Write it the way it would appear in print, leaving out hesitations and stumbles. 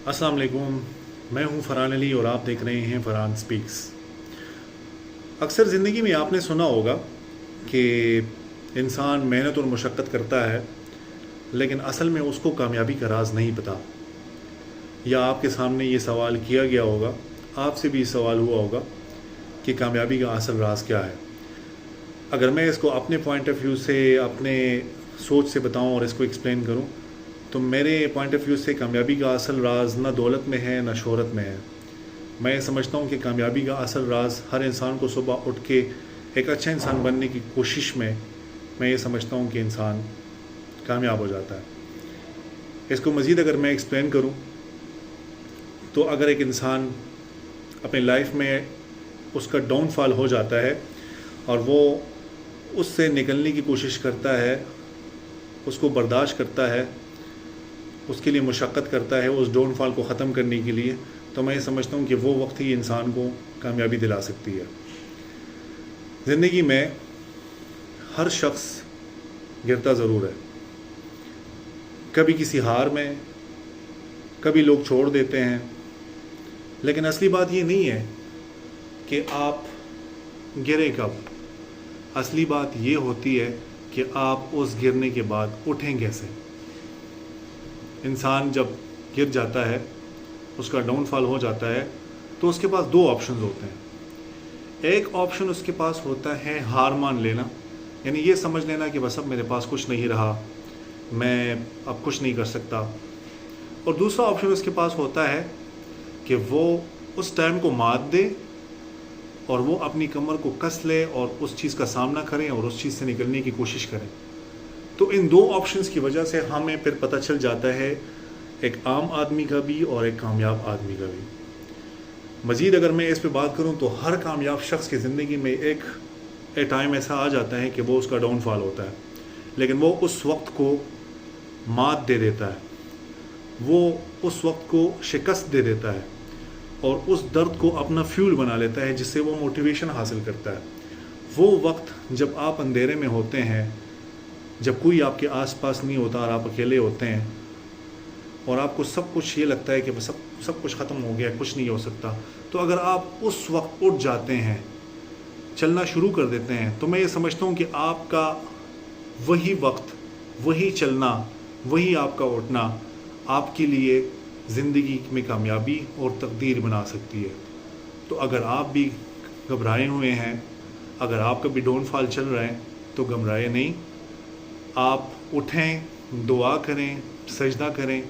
अस्सलाम वालेकुम। मैं हूं फरहान अली और आप देख रहे हैं फरहान स्पीक्स। अक्सर ज़िंदगी में आपने सुना होगा कि इंसान मेहनत और मुशक्क़त करता है, लेकिन असल में उसको कामयाबी का राज नहीं पता। या आपके सामने ये सवाल किया गया होगा, आपसे भी सवाल हुआ होगा कि कामयाबी का असल राज क्या है। अगर मैं इसको अपने पॉइंट ऑफ व्यू से, अपने सोच से बताऊं और इसको एक्सप्लेन करूं, तो मेरे पॉइंट ऑफ व्यू से कामयाबी का असल राज ना दौलत में है ना शोहरत में है। मैं ये समझता हूँ कि कामयाबी का असल राज हर इंसान को सुबह उठ के एक अच्छा इंसान बनने की कोशिश में, मैं ये समझता हूँ कि इंसान कामयाब हो जाता है। इसको मज़ीद अगर मैं एक्सप्लेन करूँ तो अगर एक इंसान अपनी लाइफ में उसका डाउनफॉल हो जाता है और वो उससे निकलने की कोशिश करता है, उसको बर्दाश्त करता है, उसके लिए मुशक्क़त करता है उस डाउनफॉल को ख़त्म करने के लिए, तो मैं ये समझता हूँ कि वो वक्त ही इंसान को कामयाबी दिला सकती है। ज़िंदगी में हर शख्स गिरता ज़रूर है, कभी किसी हार में, कभी लोग छोड़ देते हैं, लेकिन असली बात ये नहीं है कि आप गिरे कब। असली बात ये होती है कि आप उस गिरने के बाद उठें कैसे। इंसान जब गिर जाता है, उसका डाउनफॉल हो जाता है, तो उसके पास दो ऑप्शंस होते हैं। एक ऑप्शन उसके पास होता है हार मान लेना, यानी ये समझ लेना कि बस अब मेरे पास कुछ नहीं रहा, मैं अब कुछ नहीं कर सकता। और दूसरा ऑप्शन उसके पास होता है कि वो उस टाइम को मात दे और वो अपनी कमर को कस ले और उस चीज़ का सामना करें और उस चीज़ से निकलने की कोशिश करें। तो इन दो ऑप्शंस की वजह से हमें फिर पता चल जाता है एक आम आदमी का भी और एक कामयाब आदमी का भी। मज़ीद अगर मैं इस पे बात करूं तो हर कामयाब शख्स की ज़िंदगी में एक टाइम ऐसा आ जाता है कि वो उसका डाउनफॉल होता है, लेकिन वो उस वक्त को मात दे देता है, वो उस वक्त को शिकस्त दे देता है और उस दर्द को अपना फ्यूल बना लेता है, जिससे वो मोटिवेशन हासिल करता है। वो वक्त जब आप अंधेरे में होते हैं, जब कोई आपके आसपास नहीं होता और आप अकेले होते हैं और आपको सब कुछ ये लगता है कि बस सब कुछ ख़त्म हो गया, कुछ नहीं हो सकता, तो अगर आप उस वक्त उठ जाते हैं, चलना शुरू कर देते हैं, तो मैं ये समझता हूँ कि आपका वही वक्त, वही चलना, वही आपका उठना आपके लिए ज़िंदगी में कामयाबी और तकदीर बना सकती है। तो अगर आप भी घबराए हुए हैं, अगर आपका भी डाउनफॉल चल रहा है, तो घबराए नहीं, आप उठें, दुआ करें, सजदा करें